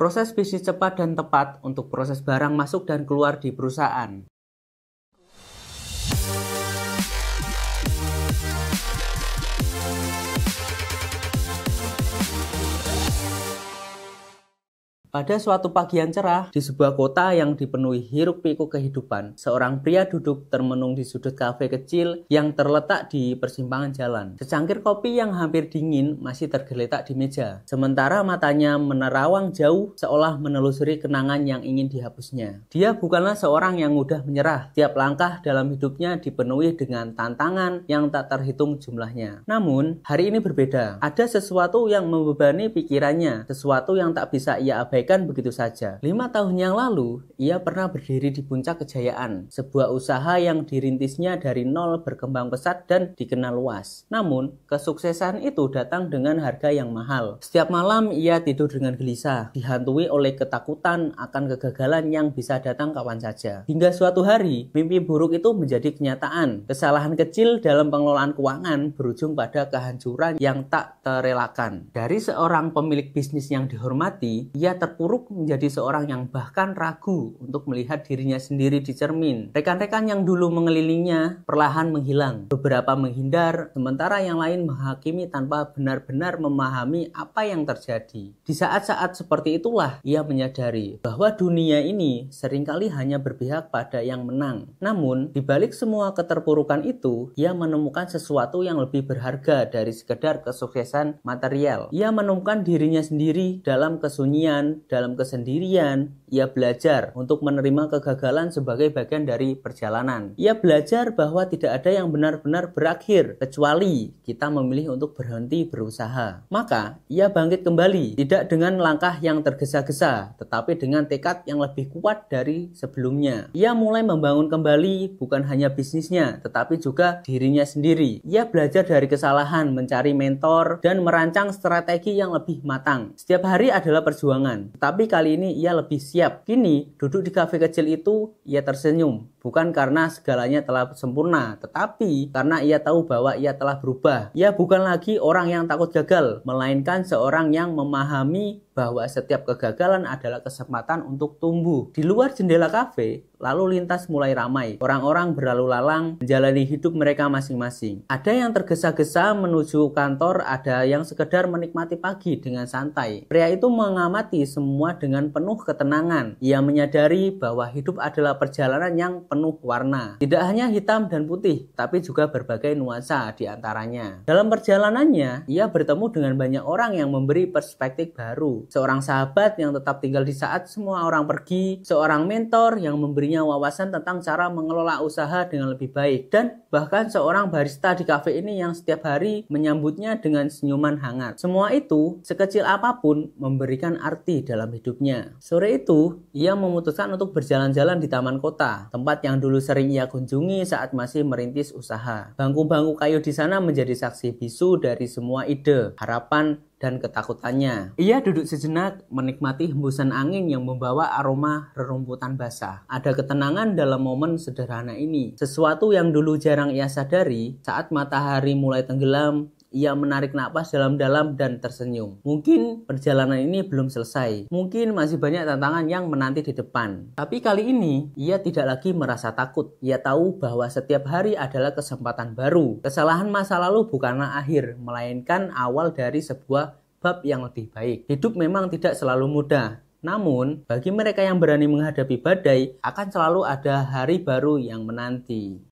Proses bisnis cepat dan tepat untuk proses barang masuk dan keluar di perusahaan. Pada suatu pagi yang cerah, di sebuah kota yang dipenuhi hiruk-pikuk kehidupan, seorang pria duduk termenung di sudut kafe kecil yang terletak di persimpangan jalan. Secangkir kopi yang hampir dingin masih tergeletak di meja, sementara matanya menerawang jauh seolah menelusuri kenangan yang ingin dihapusnya. Dia bukanlah seorang yang mudah menyerah. Tiap langkah dalam hidupnya dipenuhi dengan tantangan yang tak terhitung jumlahnya. Namun, hari ini berbeda. Ada sesuatu yang membebani pikirannya, sesuatu yang tak bisa ia abaikan begitu saja. 5 tahun yang lalu, ia pernah berdiri di puncak kejayaan, sebuah usaha yang dirintisnya dari nol berkembang pesat dan dikenal luas. Namun, kesuksesan itu datang dengan harga yang mahal. Setiap malam ia tidur dengan gelisah, dihantui oleh ketakutan akan kegagalan yang bisa datang kapan saja. Hingga suatu hari, mimpi buruk itu menjadi kenyataan. Kesalahan kecil dalam pengelolaan keuangan berujung pada kehancuran yang tak terelakkan. Dari seorang pemilik bisnis yang dihormati, ia terpuruk menjadi seorang yang bahkan ragu untuk melihat dirinya sendiri di cermin. Rekan-rekan yang dulu mengelilinya perlahan menghilang. Beberapa menghindar, sementara yang lain menghakimi tanpa benar-benar memahami apa yang terjadi. Di saat-saat seperti itulah ia menyadari bahwa dunia ini seringkali hanya berpihak pada yang menang. Namun, di balik semua keterpurukan itu, ia menemukan sesuatu yang lebih berharga dari sekedar kesuksesan material. Ia menemukan dirinya sendiri dalam kesunyian, dalam kesendirian. Ia belajar untuk menerima kegagalan sebagai bagian dari perjalanan. Ia belajar bahwa tidak ada yang benar-benar berakhir kecuali kita memilih untuk berhenti berusaha. Maka ia bangkit kembali, tidak dengan langkah yang tergesa-gesa, tetapi dengan tekad yang lebih kuat dari sebelumnya. Ia mulai membangun kembali bukan hanya bisnisnya, tetapi juga dirinya sendiri. Ia belajar dari kesalahan, mencari mentor, dan merancang strategi yang lebih matang. Setiap hari adalah perjuangan, tapi kali ini ia lebih siap. Kini, duduk di kafe kecil itu, ia tersenyum. Bukan karena segalanya telah sempurna, tetapi karena ia tahu bahwa ia telah berubah. Ia bukan lagi orang yang takut gagal, melainkan seorang yang memahami bahwa setiap kegagalan adalah kesempatan untuk tumbuh. Di luar jendela kafe, lalu lintas mulai ramai. Orang-orang berlalu lalang menjalani hidup mereka masing-masing. Ada yang tergesa-gesa menuju kantor, ada yang sekedar menikmati pagi dengan santai. Pria itu mengamati semua dengan penuh ketenangan. Ia menyadari bahwa hidup adalah perjalanan yang penuh warna. Tidak hanya hitam dan putih, tapi juga berbagai nuansa di antaranya. Dalam perjalanannya, ia bertemu dengan banyak orang yang memberi perspektif baru. Seorang sahabat yang tetap tinggal di saat semua orang pergi, seorang mentor yang memberinya wawasan tentang cara mengelola usaha dengan lebih baik, dan bahkan seorang barista di kafe ini yang setiap hari menyambutnya dengan senyuman hangat. Semua itu, sekecil apapun, memberikan arti dalam hidupnya. Sore itu, ia memutuskan untuk berjalan-jalan di taman kota, tempat yang dulu sering ia kunjungi saat masih merintis usaha. Bangku-bangku kayu di sana menjadi saksi bisu dari semua ide, harapan, dan ketakutannya. Ia duduk sejenak menikmati hembusan angin yang membawa aroma rerumputan basah. Ada ketenangan dalam momen sederhana ini. Sesuatu yang dulu jarang ia sadari, saat matahari mulai tenggelam, ia menarik napas dalam-dalam dan tersenyum. Mungkin perjalanan ini belum selesai. Mungkin masih banyak tantangan yang menanti di depan. Tapi kali ini, ia tidak lagi merasa takut. Ia tahu bahwa setiap hari adalah kesempatan baru. Kesalahan masa lalu bukanlah akhir, melainkan awal dari sebuah bab yang lebih baik. Hidup memang tidak selalu mudah. Namun, bagi mereka yang berani menghadapi badai, akan selalu ada hari baru yang menanti.